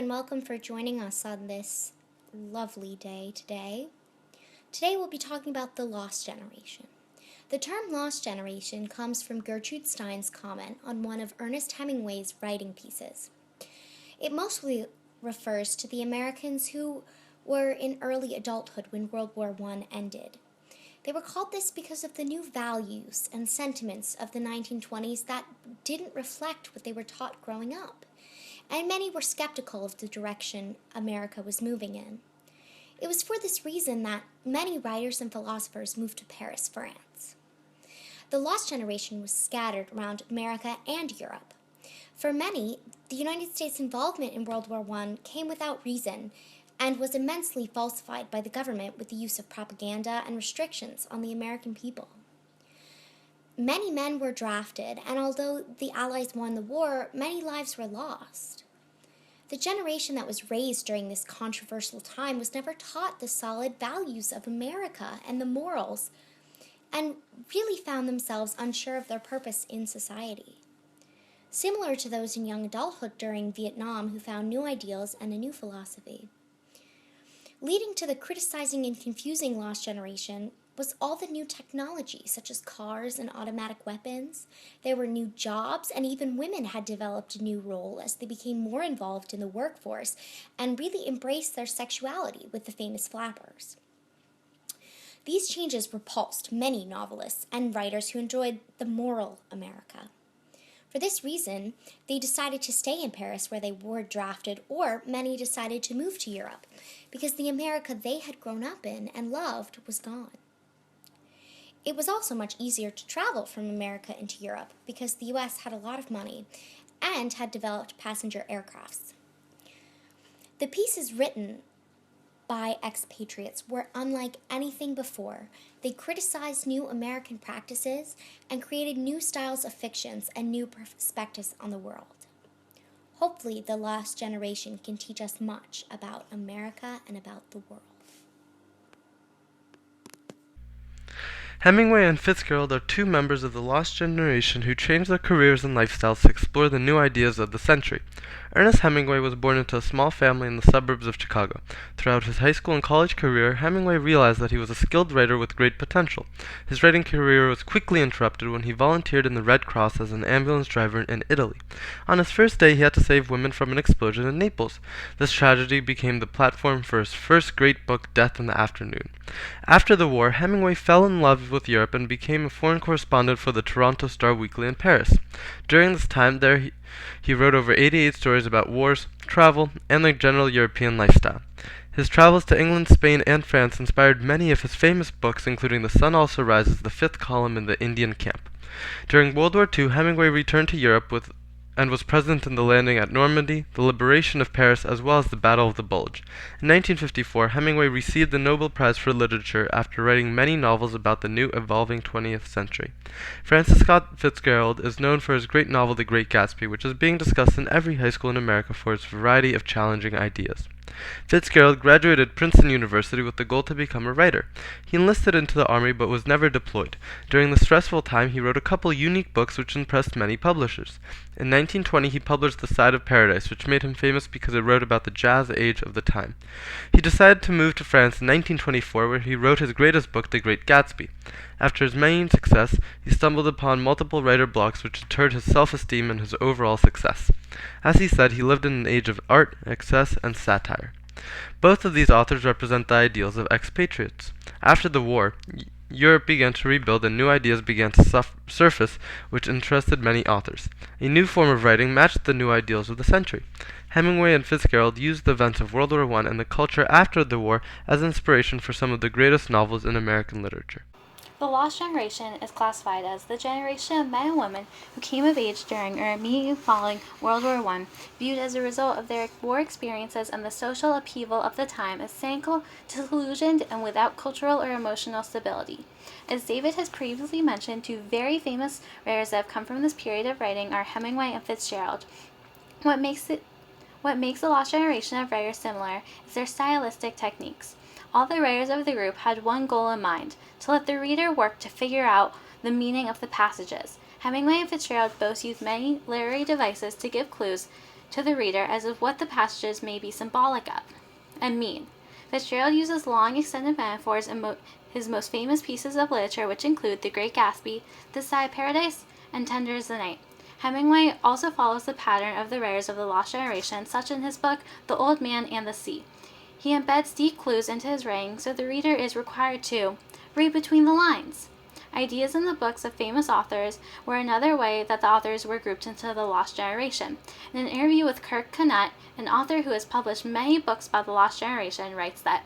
and welcome for joining us on this lovely day today. Today we'll be talking about the lost generation. The term lost generation comes from Gertrude Stein's comment on one of Ernest Hemingway's writing pieces. It mostly refers to the Americans who were in early adulthood when World War I ended. They were called this because of the new values and sentiments of the 1920s that didn't reflect what they were taught growing up, and many were skeptical of the direction America was moving in. It was for this reason that many writers and philosophers moved to Paris, France. The lost generation was scattered around America and Europe. For many, the United States' involvement in World War I came without reason and was immensely falsified by the government with the use of propaganda and restrictions on the American people. Many men were drafted, and although the Allies won the war, many lives were lost. The generation that was raised during this controversial time was never taught the solid values of America and the morals, and really found themselves unsure of their purpose in society. Similar to those in young adulthood during Vietnam who found new ideals and a new philosophy. Leading to the criticizing and confusing lost generation was all the new technology, such as cars and automatic weapons. There were new jobs, and even women had developed a new role as they became more involved in the workforce and really embraced their sexuality with the famous flappers. These changes repulsed many novelists and writers who enjoyed the moral America. For this reason, they decided to stay in Paris where they were drafted, or many decided to move to Europe because the America they had grown up in and loved was gone. It was also much easier to travel from America into Europe because the US had a lot of money and had developed passenger aircrafts. The pieces written by expatriates were unlike anything before. They criticized new American practices and created new styles of fictions and new perspectives on the world. Hopefully, the lost generation can teach us much about America and about the world. Hemingway and Fitzgerald are two members of the lost generation who changed their careers and lifestyles to explore the new ideas of the century. Ernest Hemingway was born into a small family in the suburbs of Chicago. Throughout his high school and college career, Hemingway realized that he was a skilled writer with great potential. His writing career was quickly interrupted when he volunteered in the Red Cross as an ambulance driver in Italy. On his first day, he had to save women from an explosion in Naples. This tragedy became the platform for his first great book, Death in the Afternoon. After the war, Hemingway fell in love with Europe and became a foreign correspondent for the Toronto Star Weekly in Paris. During this time there, he wrote over 88 stories about wars, travel, and the general European lifestyle. His travels to England, Spain, and France inspired many of his famous books, including The Sun Also Rises, The Fifth Column, and The Indian Camp. During World War II, Hemingway returned to Europe and was present in the landing at Normandy, the liberation of Paris, as well as the Battle of the Bulge. In 1954, Hemingway received the Nobel Prize for Literature after writing many novels about the new evolving 20th century. Francis Scott Fitzgerald is known for his great novel The Great Gatsby, which is being discussed in every high school in America for its variety of challenging ideas. Fitzgerald graduated Princeton University with the goal to become a writer. He enlisted into the army but was never deployed. During the stressful time, he wrote a couple unique books which impressed many publishers. In 1920, he published The Side of Paradise, which made him famous because it wrote about the jazz age of the time. He decided to move to France in 1924, where he wrote his greatest book, The Great Gatsby. After his main success, he stumbled upon multiple writer blocks which deterred his self-esteem and his overall success. As he said, he lived in an age of art, excess, and satire. Both of these authors represent the ideals of expatriates. After the war, Europe began to rebuild and new ideas began to surface which interested many authors. A new form of writing matched the new ideals of the century. Hemingway and Fitzgerald used the events of World War I and the culture after the war as inspiration for some of the greatest novels in American literature. The lost generation is classified as the generation of men and women who came of age during or immediately following World War I, viewed as a result of their war experiences and the social upheaval of the time as cynical, disillusioned, and without cultural or emotional stability. As David has previously mentioned, two very famous writers that have come from this period of writing are Hemingway and Fitzgerald. What makes the lost generation of writers similar is their stylistic techniques. All the writers of the group had one goal in mind, to let the reader work to figure out the meaning of the passages. Hemingway and Fitzgerald both used many literary devices to give clues to the reader as of what the passages may be symbolic of and mean. Fitzgerald uses long, extended metaphors in his most famous pieces of literature, which include The Great Gatsby, This Side of Paradise, and Tender is the Night. Hemingway also follows the pattern of the writers of the Lost Generation, such in his book The Old Man and the Sea. He embeds deep clues into his writing, so the reader is required to read between the lines. Ideas in the books of famous authors were another way that the authors were grouped into the Lost Generation. In an interview with Kirk Curnutt, an author who has published many books about the Lost Generation, writes that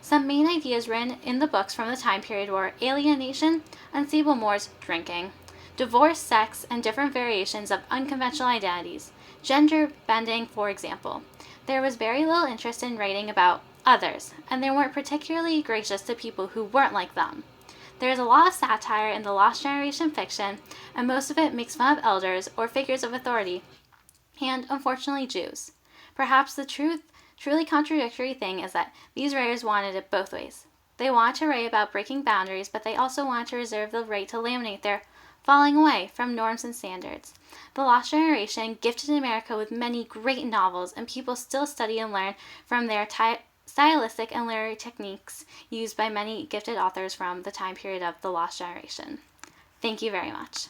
some main ideas written in the books from the time period were alienation, unstable mores, drinking, divorce, sex, and different variations of unconventional identities, gender bending, for example. There was very little interest in writing about others, and they weren't particularly gracious to people who weren't like them. There is a lot of satire in the Lost Generation fiction, and most of it makes fun of elders or figures of authority, and, unfortunately, Jews. Perhaps the truly contradictory thing is that these writers wanted it both ways. They wanted to write about breaking boundaries, but they also wanted to reserve the right to laminate their falling away from norms and standards. The Lost Generation gifted America with many great novels, and people still study and learn from their stylistic and literary techniques used by many gifted authors from the time period of the Lost Generation. Thank you very much.